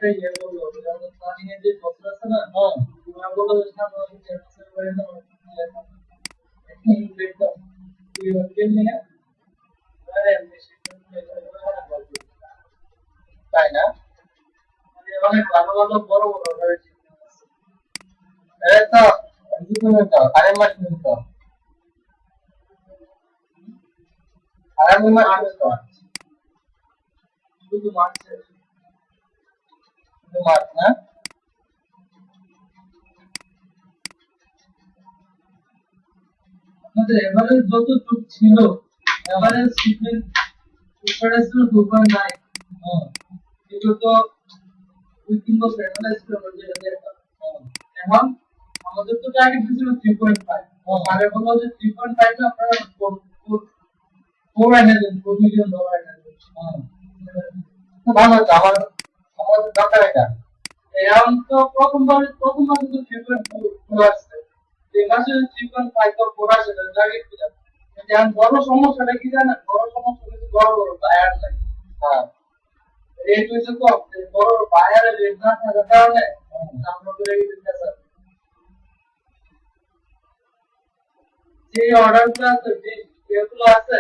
এই যে বললো যেমন প্ল্যানিং এর যে প্রসেস আছে না তোমরা বলো যে সামনে যে প্রসেস করে না দেখো তুই ওকে নিয়ে আরে বেশি তাই না মানে অনেক ভালো ভালো বড় বড় রয়েছে এই তো জীবনে তো আরে মাস তো আগামী মাস তো শুধু মার্চে শুধু মার্চ না আমাদের এভারেজ যতটুকু ছিল এভারেজ শিপমেন্ট প্রিপারেশন ছিল 2.9 এগুলো তো 2-3 বছর অ্যানালাইজ করে যেটা এখন আমাদের তো টার্গেট ছিল 3.5 আগে বললো যে 3.5 না আপনারা 4 এনে দেন $4 মিলিয়ন এনে দেন তো ভালো হতো আমাদের দরকার এটা এখন তো প্রথমবার কিন্তু 3.4 আসছে এই মাসে 3.5 বা 4 আসে টার্গেট কি জানেন এখন বড় সমস্যাটা কি জানেন বড় সমস্যা কিন্তু বড় বড় বায়ার নাই হ্যাঁ রেট হয়েছে কম বড় বায়ারের রেট না থাকার কারণে আমরা করে দিতেছে যে অর্ডারগুলো আছে যে যেগুলো আছে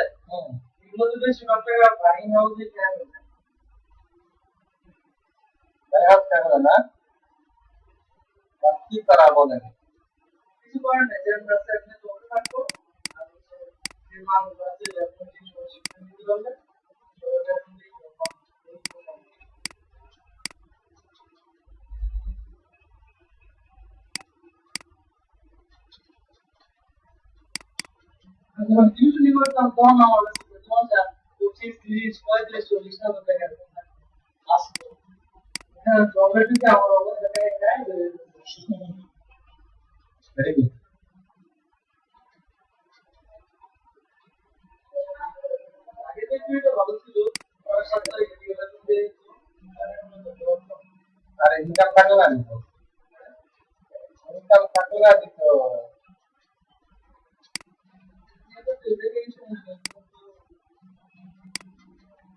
এগুলো তো বেশিরভাগ টাকা বাইং হাউসে কেন বাইং কেন না কি করা বলেন কিছু করেন না যে আমরা সেখানে চলতে থাকবো আর যে মানুষ আছে যখন কিছু শিক্ষা নিতে পারবে যখন টিউশনি করতাম তখন আমার কাছে তখন 25, 30, 35, 40 টাকা টাকা আসতো হ্যাঁ জবের দিকে আমার অবস্থা নাই ভেরি গুড আগে তো একটু ভালো ছিল পরের সপ্তাহে আর ইনকাম থাকলে না দিত ইনকাম থাকলে না দিত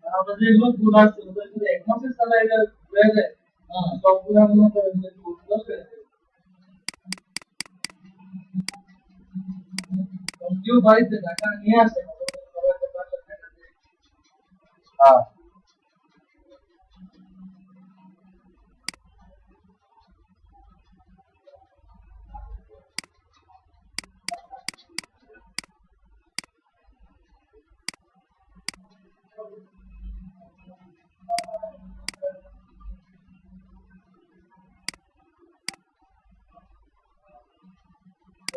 আমাদের যেগুলো গুণ আছে ওদের যদি 1 মাসের স্যালারি হয়ে যায় সবগুলো মনে করেন যে গুণগুলো ফেলে দেবে কেউ বাড়িতে টাকা নিয়ে আসে না হ্যাঁ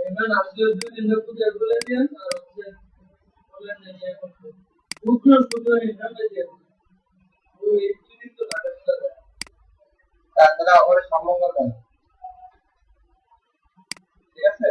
এবার আজকে 2-3 লক্ষ দিয়ে বলে দিন আর হচ্ছে বলেন যে এখন শুক্র শুক্র ইনকাম দিয়ে ওই একটু তো টাকা চলে যায় তাছাড়া ওর সম্ভব না ঠিক আছে